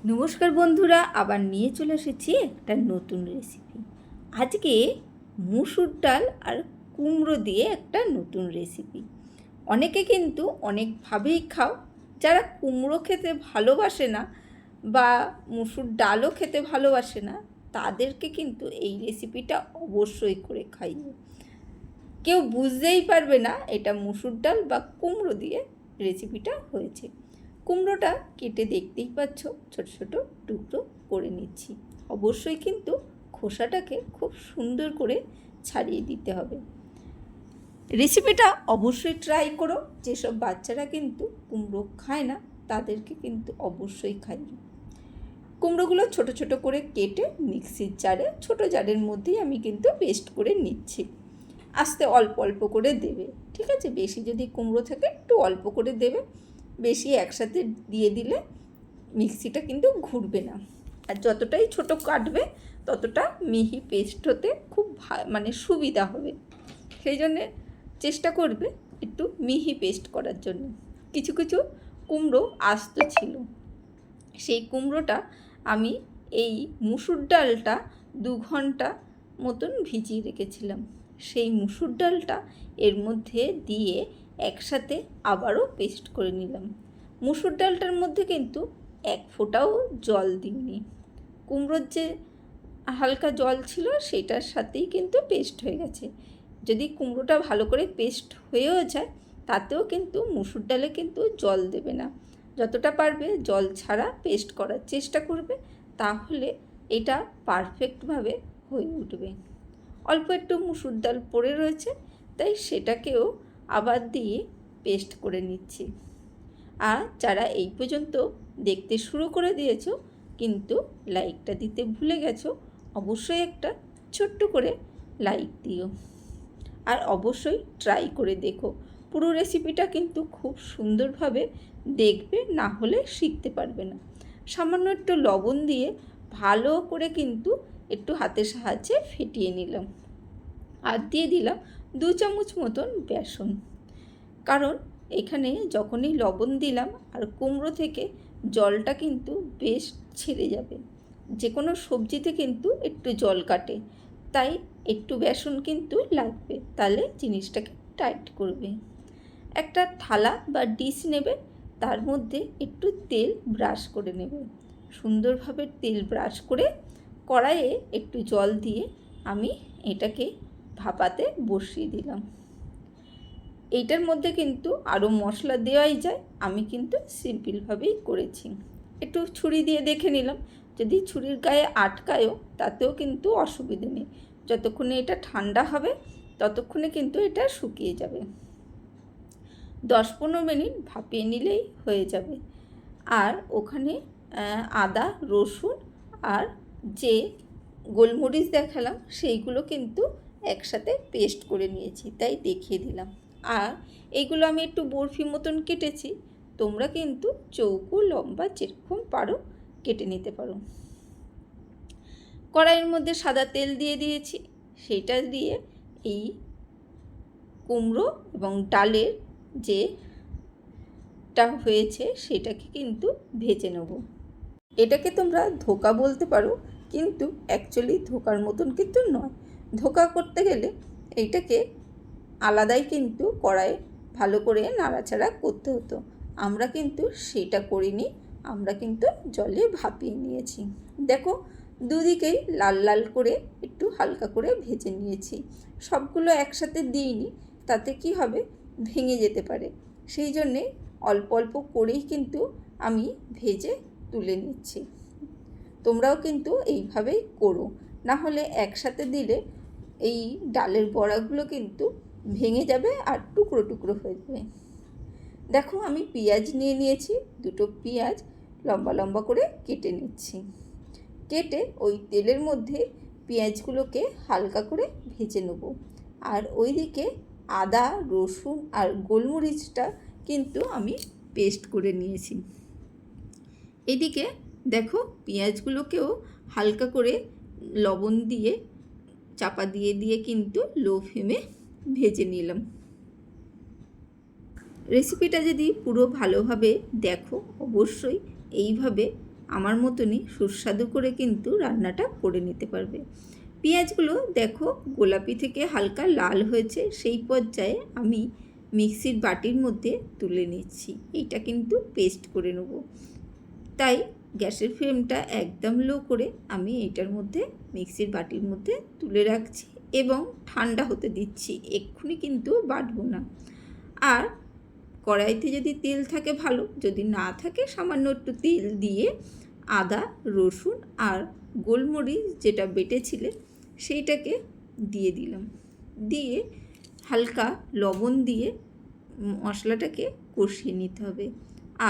নমস্কার বন্ধুরা, আবার নিয়ে চলে এসেছি একটা নতুন রেসিপি। আজকে মুসুর ডাল আর কুমড়ো দিয়ে একটা নতুন রেসিপি। অনেকে কিন্তু অনেকভাবেই খাও। যারা কুমড়ো খেতে ভালোবাসে না বা মুসুর ডালও খেতে ভালোবাসে না, তাদেরকে কিন্তু এই রেসিপিটা অবশ্যই করে খাইও। কেউ বুঝতেই পারবে না এটা মুসুর ডাল বা কুমড়ো দিয়ে রেসিপিটা হয়েছে। কুমড়োটা কেটে দেখতেই পাচ্ছ, ছোট ছোট টুকরো করে নিচ্ছি। অবশ্যই কিন্তু খোসাটাকে খুব সুন্দর করে ছাড়িয়ে দিতে হবে। রেসিপিটা অবশ্যই ট্রাই করো। যেসব বাচ্চারা কিন্তু কুমড়ো খায় না, তাদেরকে কিন্তু অবশ্যই খাইও। কুমড়োগুলো ছোট ছোট করে কেটে মিক্সির জারে, ছোট জারের মধ্যেই আমি কিন্তু পেস্ট করে নিচ্ছি। আস্তে অল্প অল্প করে দেবে, ঠিক আছে? বেশি যদি কুমড়ো থাকে একটু অল্প করে দেবে। বেশি একসাথে দিয়ে দিলে মিক্সিটা কিন্তু ঘুরবে না। আর যতটাই ছোট কাটবে ততটা মিহি পেস্ট হতে খুব সুবিধা হবে। সেই জন্যে চেষ্টা করবে একটু মিহি পেস্ট করার জন্য। কিছু কিছু কুমড়ো আস্ত ছিল, সেই কুমড়োটা আমি এই মুসুর ডালটা 2 ঘন্টা মতন ভিজিয়ে রেখেছিলাম। সেই মুসুর ডালটা এর মধ্যে দিয়ে একসাথে আবারও পেস্ট করে নিলাম। মুসুর ডালটার মধ্যে কিন্তু এক ফোঁটাও জল দিইনি। কুমড়োর যে হালকা জল ছিল সেটার সাথেই কিন্তু পেস্ট হয়ে গেছে। যদি কুমড়োটা ভালো করে পেস্ট হয়েও যায়, তাতেও কিন্তু মুসুর ডালে কিন্তু জল দেবে না। যতটা পারবে জল ছাড়া পেস্ট করার চেষ্টা করবে, তাহলে এটা পারফেক্টভাবে হয়ে উঠবে। অল্প একটু মুসুর ডাল পড়ে রয়েছে, তাই সেটাকেও আবার দিয়ে পেস্ট করে নিচ্ছি। আর যারা এই পর্যন্ত দেখতে শুরু করে দিয়েছো কিন্তু লাইকটা দিতে ভুলে গেছো, অবশ্যই একটা ছোট্ট করে লাইক দিও। আর অবশ্যই ট্রাই করে দেখো। পুরো রেসিপিটা কিন্তু খুব সুন্দরভাবে দেখবে, না হলে শিখতে পারবে না। সামান্য একটু লবণ দিয়ে ভালো করে কিন্তু একটু হাতের সাহায্যে ফেটিয়ে নিলাম। আর দিয়ে দিলাম 2 চামচ মতন বেসন। কারণ এখানে যখনই লবণ দিলাম আর কুমড়ো থেকে জলটা কিন্তু বেশ ছেড়ে যাবে। যে কোনো সবজিতে কিন্তু একটু জল কাটে, তাই একটু বেসন কিন্তু লাগবে, তাহলে জিনিসটাকে টাইট করবে। একটা থালা বা ডিশ নেবে, তার মধ্যে একটু তেল ব্রাশ করে নেবে। সুন্দরভাবে তেল ব্রাশ করে কড়াইয়ে একটু জল দিয়ে আমি এটাকে ভাপাতে বসিয়ে দিলাম। এইটার মধ্যে কিন্তু আরও মশলা দেওয়াই যায়, আমি কিন্তু সিম্পলভাবেই করেছি। একটু ছুরি দিয়ে দেখে নিলাম, যদি ছুরির গায়ে আটকায়ও তাতেও কিন্তু অসুবিধে নেই। যতক্ষণে এটা ঠান্ডা হবে ততক্ষণে কিন্তু এটা শুকিয়ে যাবে। 10-15 মিনিট ভাপিয়ে নিলেই হয়ে যাবে। আর ওখানে আদা, রসুন আর যে গোলমরিচ দেখালাম সেইগুলো কিন্তু একসাথে পেস্ট করে নিয়েছি, তাই দেখিয়ে দিলাম। আর এইগুলো আমি একটু বরফি মতন কেটেছি, তোমরা কিন্তু চৌকো লম্বা যেরকম পারো কেটে নিতে পারো। কড়াইয়ের মধ্যে সাদা তেল দিয়ে দিয়েছি, সেইটা দিয়ে এই কুমড়ো এবং ডালের যেটা হয়েছে সেটাকে কিন্তু ভেজে নেব। এটাকে তোমরা ধোকা বলতে পারো, কিন্তু অ্যাকচুয়ালি ধোকার মতন কিন্তু নয়। ধোকা করতে গেলে এইটাকে আলাদাই কিন্তু কড়াইয়ে ভালো করে নাড়াচাড়া করতে হতো। আমরা কিন্তু সেটা করিনি, আমরা কিন্তু জলে ভাপিয়ে নিয়েছি। দেখো, দুদিকেই লাল লাল করে একটু হালকা করে ভেজে নিয়েছি। সবগুলো একসাথে দিইনি, তাতে কি হবে, ভেঙে যেতে পারে। সেই জন্যে অল্প অল্প করেই কিন্তু আমি ভেজে তুলে নিচ্ছি। তোমরাও কিন্তু এইভাবেই করো, না হলে একসাথে দিলে এই ডালের বড়াগুলো কিন্তু ভেঙে যাবে আর টুকরো টুকরো হয়ে যাবে। দেখো, আমি পেঁয়াজ নিয়ে নিয়েছি, 2টো পেঁয়াজ লম্বা লম্বা করে কেটে নিচ্ছি। কেটে ওই তেলের মধ্যে পেঁয়াজগুলোকে হালকা করে ভেজে নেব। আর ওইদিকে আদা, রসুন আর গোলমরিচটা কিন্তু আমি পেস্ট করে নিয়েছি। এদিকে দেখো, পেঁয়াজগুলোকেও হালকা করে লবণ দিয়ে চাপা দিয়ে দিয়ে কিন্তু লো ফ্লেমে ভেজে নিলাম। রেসিপিটা যদি পুরো ভালোভাবে দেখো, অবশ্যই এইভাবে আমার মতনই সুস্বাদু করে কিন্তু রান্নাটা করে নিতে পারবে। পেঁয়াজগুলো দেখো গোলাপি থেকে হালকা লাল হয়েছে, সেই পর্যায়ে আমি মিক্সির বাটির মধ্যে তুলে নিচ্ছি। এইটা কিন্তু পেস্ট করে নেব, তাই গ্যাসের ফ্লেমটা একদম লো করে আমি এইটার মধ্যে মিক্সির বাটির মধ্যে তুলে রাখছি এবং ঠান্ডা হতে দিচ্ছি। এক্ষুনি কিন্তু বাটবো না। আর কড়াইতে যদি তেল থাকে ভালো, যদি না থাকে সামান্য একটু তেল দিয়ে আদা, রসুন আর গোলমরিচ যেটা বেটেছিলে সেইটাকে দিয়ে দিলাম। দিয়ে হালকা লবণ দিয়ে মশলাটাকে কষিয়ে নিতে হবে।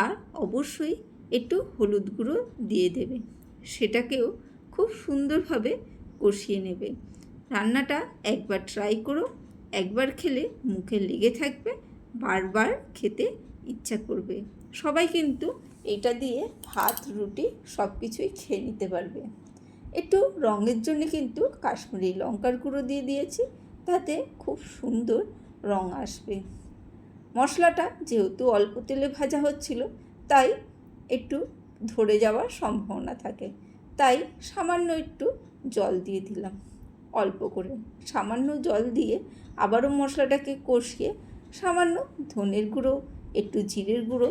আর অবশ্যই একটু হলুদ গুঁড়ো দিয়ে দেবে, সেটাকেও খুব সুন্দরভাবে কষিয়ে নেবে। রান্নাটা একবার ট্রাই করো, একবার খেলে মুখে লেগে থাকবে, বারবার খেতে ইচ্ছা করবে। সবাই কিন্তু এটা দিয়ে ভাত, রুটি সব কিছুই খেয়ে নিতে পারবে। একটু রঙের জন্য কিন্তু কাশ্মীরি লঙ্কার গুঁড়ো দিয়ে দিয়েছি, তাতে খুব সুন্দর রঙ আসবে। মশলাটা যেহেতু অল্প তেলে ভাজা হচ্ছিল, তাই একটু ধরে যাওয়ার সম্ভাবনা থাকে, তাই সামান্য একটু জল দিয়ে দিলাম, অল্প করে সামান্য জল দিয়ে আবারও মশলাটাকে কষিয়ে সামান্য ধনের গুঁড়ো, একটু জিরের গুঁড়ো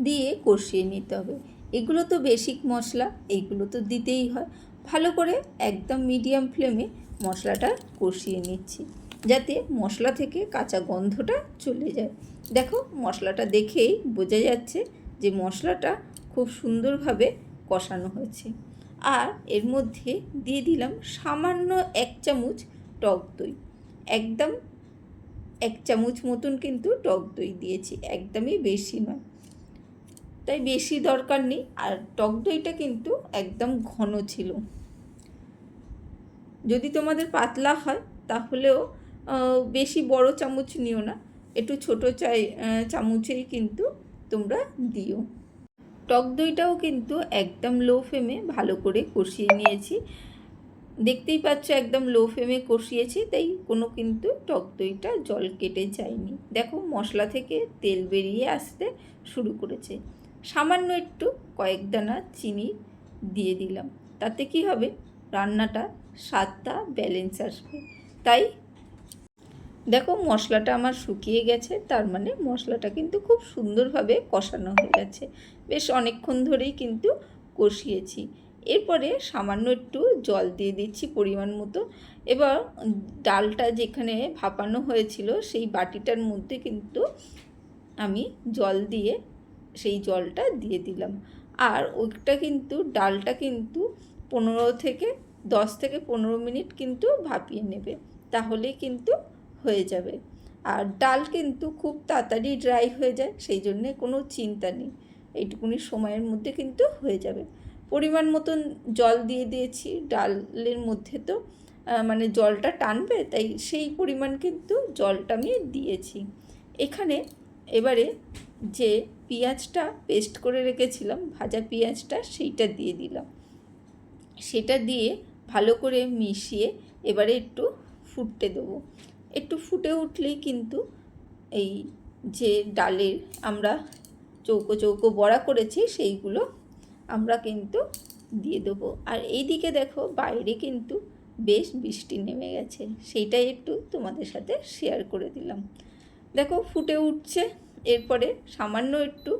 দিয়ে কষিয়ে নিতে হবে। এগুলো তো বেসিক মশলা, এইগুলো তো দিতেই হয়। ভালো করে একদম মিডিয়াম ফ্লেমে মশলাটা কষিয়ে নিচ্ছি, যাতে মশলা থেকে কাঁচা গন্ধটা চলে যায়। দেখো মশলাটা দেখেই বোঝা যাচ্ছে যে মশলাটা খুব সুন্দরভাবে কষানো হয়েছে। আর এর মধ্যে দিয়ে দিলাম সামান্য 1 চামচ টক দই, একদম 1 চামচ মতন কিন্তু টক দই দিয়েছি, একদমই বেশি নয়, তাই বেশি দরকার নেই। আর টক দইটা কিন্তু একদম ঘন ছিল। যদি তোমাদের পাতলা হয় তাহলেও বেশি বড় চামচ নিও না, একটু ছোটো চামচেই কিন্তু তোমরা দিও। টক দইটাও কিন্তু একদম লো ফ্লেমে ভালো করে কষিয়ে নিয়েছি, দেখতেই পাচ্ছ একদম লো ফ্লেমে কষিয়েছি, তাই কোনো কিন্তু টক দইটা জল কেটে যায়নি। দেখো মশলা থেকে তেল বেরিয়ে আসতে শুরু করেছে। সামান্য একটু কয়েক দানা চিনি দিয়ে দিলাম, তাতে কি হবে রান্নাটা স্বাদটা ব্যালেন্স আসবে। তাই দেখো মশলাটা আমার শুকিয়ে গেছে, তার মানে মশলাটা কিন্তু খুব সুন্দরভাবে কষানো হয়ে গেছে। বেশ অনেকক্ষণ ধরেই কিন্তু কষিয়েছি। এরপরে সামান্য একটু জল দিয়ে দিচ্ছি পরিমাণ মতো। এবার ডালটা যেখানে ভাপানো হয়েছিল সেই বাটিটার মধ্যে কিন্তু আমি জল দিয়ে সেই জলটা দিয়ে দিলাম। আর ওইটা কিন্তু ডালটা কিন্তু 10 থেকে 15 মিনিট কিন্তু ভাপিয়ে নেবে, তাহলেই কিন্তু হয়ে যাবে। আর ডাল কিন্তু খুব তাড়াতাড়ি ড্রাই হয়ে যায়, সেই জন্যে কোনো চিন্তা নেই, এইটুকুনি সময়ের মধ্যে কিন্তু হয়ে যাবে। পরিমাণ মতন জল দিয়ে দিয়েছি, ডালের মধ্যে তো মানে জলটা টানবে, তাই সেই পরিমাণ কিন্তু জলটা আমি দিয়েছি। এখানে এবারে যে পেঁয়াজটা পেস্ট করে রেখেছিলাম, ভাজা পেঁয়াজটা, সেইটা দিয়ে দিলাম। সেটা দিয়ে ভালো করে মিশিয়ে এবারে একটু ফুটতে দেবো। একটু ফুটে উঠলেই কিন্তু এই যে ডালের আমরা চৌকো চৌকো বড়া করেছি সেইগুলো আমরা কিন্তু দিয়ে দেবো। আর এইদিকে দেখো বাইরে কিন্তু বেশ বৃষ্টি নেমে গেছে, সেইটাই একটু তোমাদের সাথে শেয়ার করে দিলাম। দেখো ফুটে উঠছে, এরপরে সামান্য একটু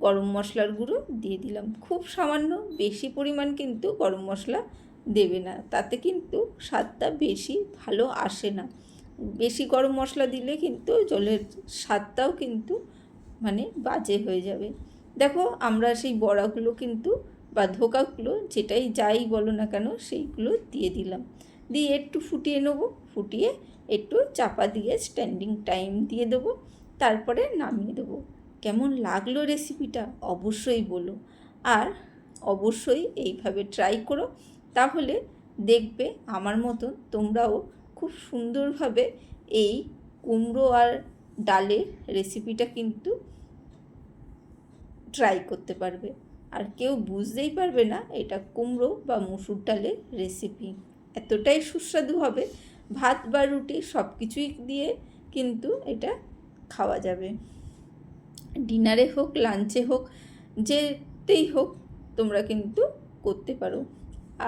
গরম মশলার গুঁড়ো দিয়ে দিলাম, খুব সামান্য, বেশি পরিমাণ কিন্তু গরম মশলা দেবে না, তাতে কিন্তু স্বাদটা বেশি ভালো আসে না। বেশি গরম মশলা দিলে কিন্তু জলের স্বাদটাও কিন্তু মানে বাজে হয়ে যাবে। দেখো আমরা সেই বড়াগুলো কিন্তু বা ধোকাগুলো যেটাই যাই বলো না কেন সেইগুলো দিয়ে দিলাম, দিয়ে একটু ফুটিয়ে নেবো। ফুটিয়ে একটু চাপা দিয়ে স্ট্যান্ডিং টাইম দিয়ে দেবো, তারপরে নামিয়ে দেবো। কেমন লাগলো রেসিপিটা অবশ্যই বলো, আর অবশ্যই এইভাবে ট্রাই করো, তাহলে দেখবে আমার মতন তোমরাও খুব সুন্দরভাবে এই কুমড়ো আর ডালের রেসিপিটা কিন্তু ট্রাই করতে পারবে। আর কেউ বুঝতেই পারবে না এটা কুমড়ো বা মুসুর ডালের রেসিপি। এতটাই সুস্বাদু হবে, ভাত বা রুটি সব কিছুই দিয়ে কিন্তু এটা খাওয়া যাবে। ডিনারে হোক, লাঞ্চে হোক, যে করতেই হোক তোমরা কিন্তু করতে পারো,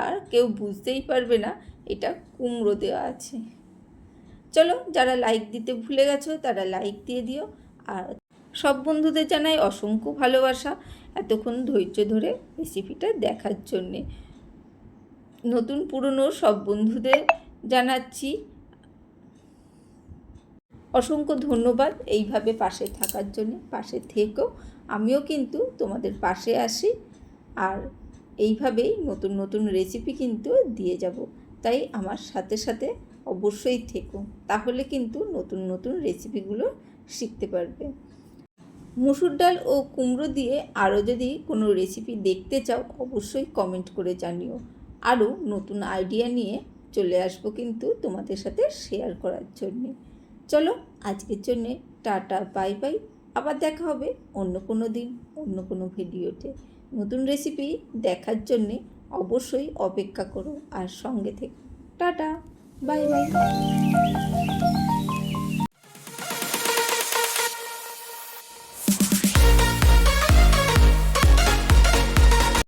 আর কেউ বুঝতেই পারবে না এটা কুমড়ো দেওয়া আছে। চলো, যারা লাইক দিতে ভুলে গেছো তারা লাইক দিয়ে দিও, আর সব বন্ধুদের জানাই অসংখ্য ভালোবাসা এতক্ষণ ধৈর্য ধরে রেসিপিটা দেখার জন্যে। নতুন পুরনো সব বন্ধুদের জানাচ্ছি অসংখ্য ধন্যবাদ এইভাবে পাশে থাকার জন্যে। পাশে থেকেও আমিও কিন্তু তোমাদের পাশে আসি, আর এইভাবেই নতুন নতুন রেসিপি কিন্তু দিয়ে যাব। তাই আমার সাথে সাথে অবশ্যই থেকো, তাহলে কিন্তু নতুন নতুন রেসিপিগুলো শিখতে পারবে। মুসুর ডাল ও কুমড়ো দিয়ে আরও যদি কোনো রেসিপি দেখতে চাও অবশ্যই কমেন্ট করে জানিও। আরও নতুন আইডিয়া নিয়ে চলে আসবো কিন্তু তোমাদের সাথে শেয়ার করার জন্যে। চলো, আজকের জন্যে টাটা, বাই বাই। আবার দেখা হবে অন্য কোনো দিন অন্য কোনো ভিডিওতে। নতুন রেসিপি দেখার জন্যে অবশ্যই অপেক্ষা করো আর সঙ্গে থেকো। Tata, bye bye.